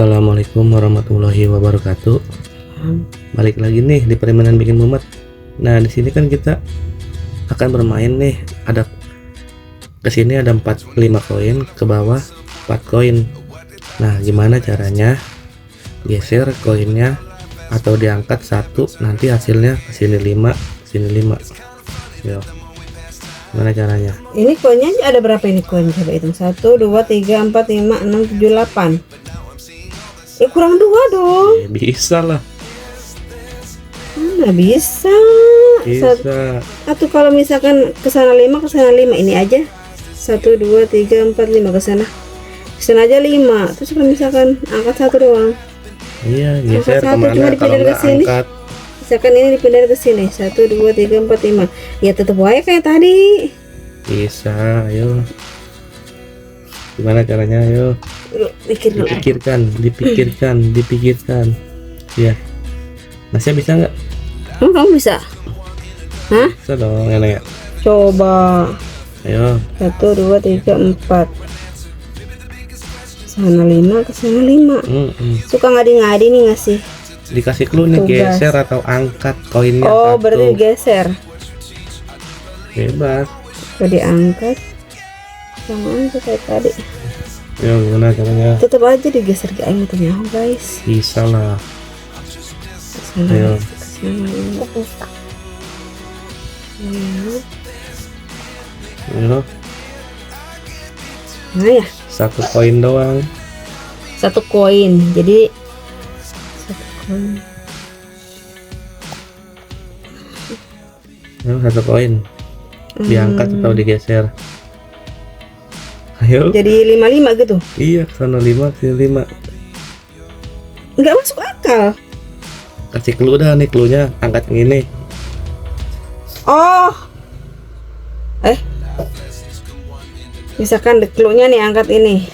Assalamualaikum warahmatullahi wabarakatuh. Balik lagi nih di permainan bikin mumet. Nah, di sini kan kita akan bermain nih. Ada kesini ada 45 koin, ke bawah 4 koin. Nah, gimana caranya geser koinnya atau diangkat satu, nanti hasilnya kesini 5, sini 5. Yo. Gimana caranya? Ini koinnya ada berapa ini koin? Coba hitung. 1, 2, 3, 4, 5, 6, 7, 8. Kurang 2 dong. Bisa lah. Mana bisa. Bisa. Atau kalau misalkan kesana 5, kesana 5. Ini aja 1, 2, 3, 4, 5 kesana. Kesana aja 5. Terus kalau misalkan angkat 1 doang. Iya, geser Angkat 1 kemana cuma kalau dipindah ke nggak sini. angkat. Misalkan ini dipindah ke sini. 1, 2, 3, 4, 5. Ya tetap aja kayak tadi. Bisa, ayo. Gimana caranya, ayo? Pikir dulu. Dipikirkan. Ya. Masnya bisa nggak? Kamu bisa? Hah? Bisa dong, enak ya. Coba. Ayo. 1, 2, 3, 4. Sana 5, ke sana 5. Suka ngadi-ngadi nih ngasih. Dikasih clue nih, Tugas. geser atau angkat koinnya. Oh, satu. berarti geser. Bebas. Kalau diangkat sama aja kayak tadi. Ayo, gimana caranya? Tetap aja digeser ke aing tuh guys. Bisa lah. Kesana, Ayo. kesana 5. Ayo. Nah ya, Satu koin doang. 1 koin. Jadi 1 koin. Ayo, 1 koin. Diangkat atau digeser. Ayo. Jadi 5 gitu. Iya, sana 5, sini 5. Nggak masuk akal. Kasih clue dah nih, cluenya angkat yang ini. Oh. Misalkan clue-nya nih angkat ini.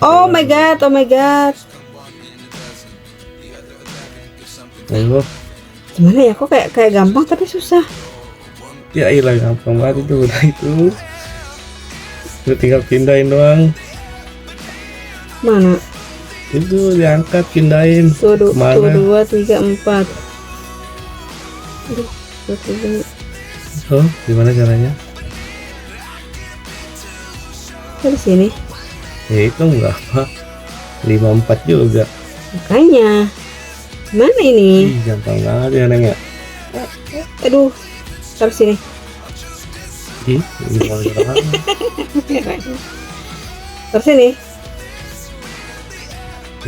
Oh my god, oh my god. Ayo. Gimana ya, kok kayak gampang tapi susah. Ya ilah, gampang banget itu, udah itu. Udah tinggal pindahin doang. Mana? Itu diangkat, pindahin. Tuh, 2, Kemana? 3, 4. Aduh, 2, 3. Oh, gimana caranya? Dari sini. Ya itu enggak apa. 5, 4 juga. Makanya. Mana ini? Ih, gampang banget ya, Neng ya. Aduh. Taruh sini. Ih, gampang banget. Taruh sini.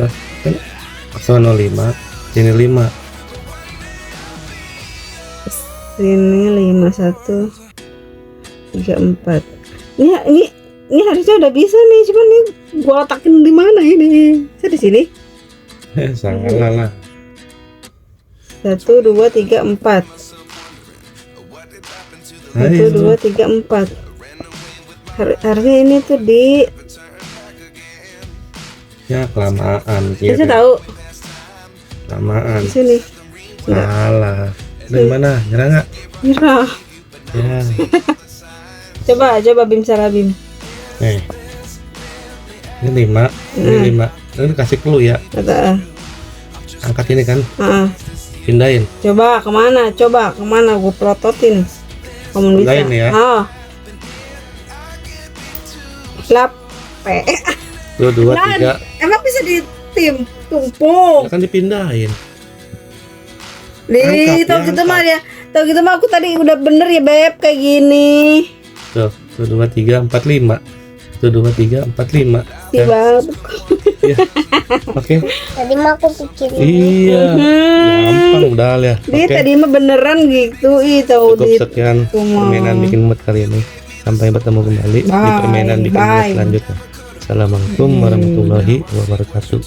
Lah, kan 05, sini 5. Sini 5, 1, 3, 4. Ini harusnya udah bisa nih, cuman nih gua letakin di mana ini? Saya di sini. Salah lah. 1, 2, 3, 4. 1, 2, 3, 4. Harusnya ini tuh di. Ya kelamaan. Saya Kira. tahu. Kelamaan. Di sini. Salah. Dari mana? Nyerah nggak? Nyerah. Ya. Coba Bim, salah Bim. Nih. Ini 5, ini 5. Ini kasih clue ya. Kata. Angkat ini kan, pindahin. Coba kemana? Gue pelototin. Kamu bisa. Pindahin ya. Lap. 2, 2, 3. Emang bisa di tim tumpuk. Ya kan dipindahin. Tau gitu mah aku tadi udah bener ya beb kayak gini. Tuh, 1, 2, 3, 4, 5. 1, 2, 3, 4, 5. Si bab. Ya. Oke. Tadi mah aku pikirin Iya. Gampang udah ya. Dia Oke. tadi mah beneran gitu. Tahu Cukup di. sekian Cuma. permainan bikin mood kali ini. Sampai bertemu kembali di permainan bikin mood Bye. selanjutnya. Assalamualaikum warahmatullahi wabarakatuh.